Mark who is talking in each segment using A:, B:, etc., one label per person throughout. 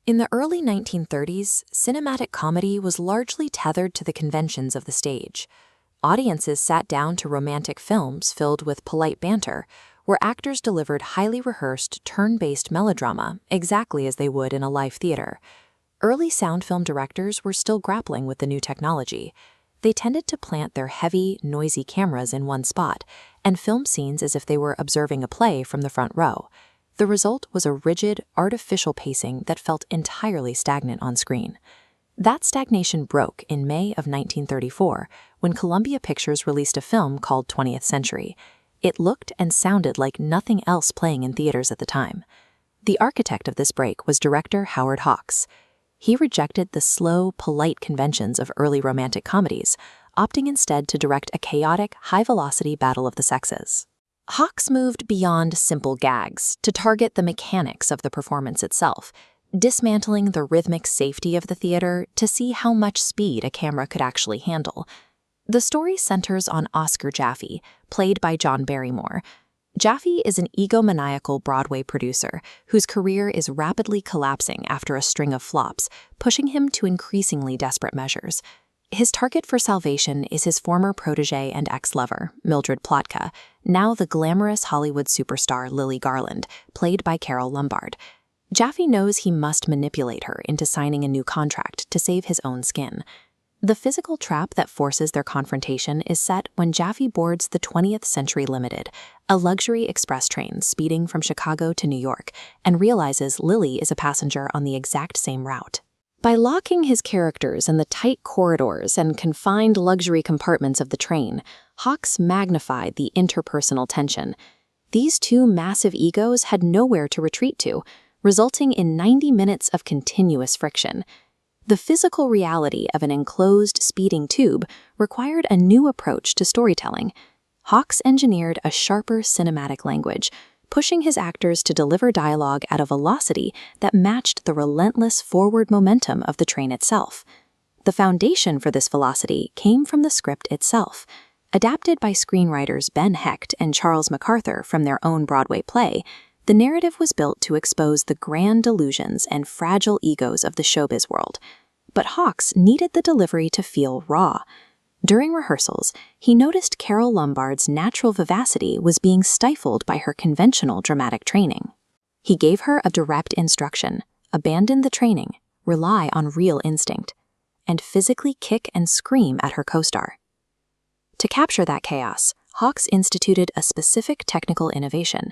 A: In the early 1930s, cinematic comedy was largely tethered to the conventions of the stage. Audiences sat down to romantic films filled with polite banter, where actors delivered highly rehearsed, turn-based melodrama exactly as they would in a live theater. Early sound film directors were still grappling with the new technology. They tended to plant their heavy, noisy cameras in one spot and film scenes as if they were observing a play from the front row. The result was a rigid, artificial pacing that felt entirely stagnant on screen. That stagnation broke in May of 1934 when Columbia Pictures released a film called 20th Century. It looked and sounded like nothing else playing in theaters at the time. The architect of this break was director Howard Hawks. He rejected the slow, polite conventions of early romantic comedies, opting instead to direct a chaotic, high-velocity battle of the sexes. Hawks moved beyond simple gags to target the mechanics of the performance itself, dismantling the rhythmic safety of the theater to see how much speed a camera could actually handle. The story centers on Oscar Jaffe, played by John Barrymore. Jaffe is an egomaniacal Broadway producer whose career is rapidly collapsing after a string of flops, pushing him to increasingly desperate measures. His target for salvation is his former protege and ex-lover, Mildred Plotka, now the glamorous Hollywood superstar Lily Garland, played by Carole Lombard. Jaffe knows he must manipulate her into signing a new contract to save his own skin. The physical trap that forces their confrontation is set when Jaffe boards the 20th Century Limited, a luxury express train speeding from Chicago to New York, and realizes Lily is a passenger on the exact same route. By locking his characters in the tight corridors and confined luxury compartments of the train, Hawks magnified the interpersonal tension. These two massive egos had nowhere to retreat to, resulting in 90 minutes of continuous friction. The physical reality of an enclosed, speeding tube required a new approach to storytelling. Hawks engineered a sharper cinematic language, pushing his actors to deliver dialogue at a velocity that matched the relentless forward momentum of the train itself. The foundation for this velocity came from the script itself. Adapted by screenwriters Ben Hecht and Charles MacArthur from their own Broadway play, the narrative was built to expose the grand delusions and fragile egos of the showbiz world. But Hawks needed the delivery to feel raw. During rehearsals, he noticed Carole Lombard's natural vivacity was being stifled by her conventional dramatic training. He gave her a direct instruction: abandon the training, rely on real instinct, and physically kick and scream at her co-star. To capture that chaos, Hawks instituted a specific technical innovation.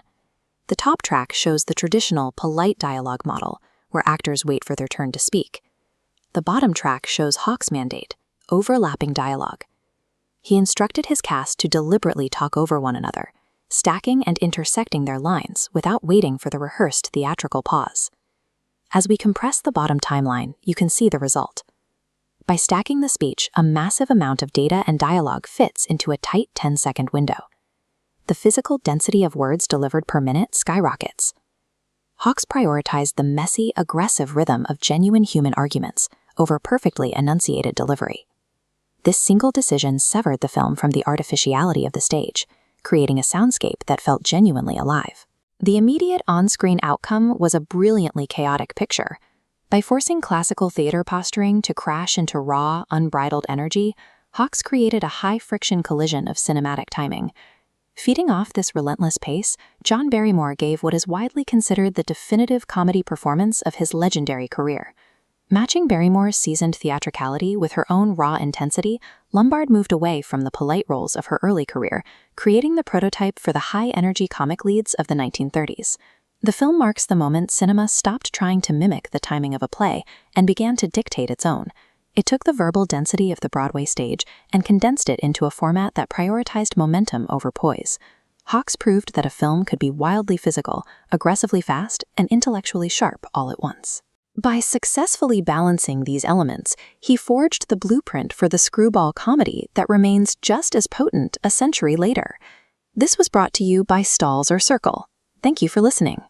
A: The top track shows the traditional polite dialogue model, where actors wait for their turn to speak. The bottom track shows Hawks' mandate: overlapping dialogue. He instructed his cast to deliberately talk over one another, stacking and intersecting their lines without waiting for the rehearsed theatrical pause. As we compress the bottom timeline, you can see the result. By stacking the speech, a massive amount of data and dialogue fits into a tight 10-second window. The physical density of words delivered per minute skyrockets. Hawks prioritized the messy, aggressive rhythm of genuine human arguments over perfectly enunciated delivery. This single decision severed the film from the artificiality of the stage, creating a soundscape that felt genuinely alive. The immediate on-screen outcome was a brilliantly chaotic picture. By forcing classical theater posturing to crash into raw, unbridled energy, Hawks created a high-friction collision of cinematic timing. Feeding off this relentless pace, John Barrymore gave what is widely considered the definitive comedy performance of his legendary career. Matching Barrymore's seasoned theatricality with her own raw intensity, Lombard moved away from the polite roles of her early career, creating the prototype for the high-energy comic leads of the 1930s. The film marks the moment cinema stopped trying to mimic the timing of a play and began to dictate its own. It took the verbal density of the Broadway stage and condensed it into a format that prioritized momentum over poise. Hawks proved that a film could be wildly physical, aggressively fast, and intellectually sharp all at once. By successfully balancing these elements, he forged the blueprint for the screwball comedy that remains just as potent a century later. This was brought to you by Stalls or Circle. Thank you for listening.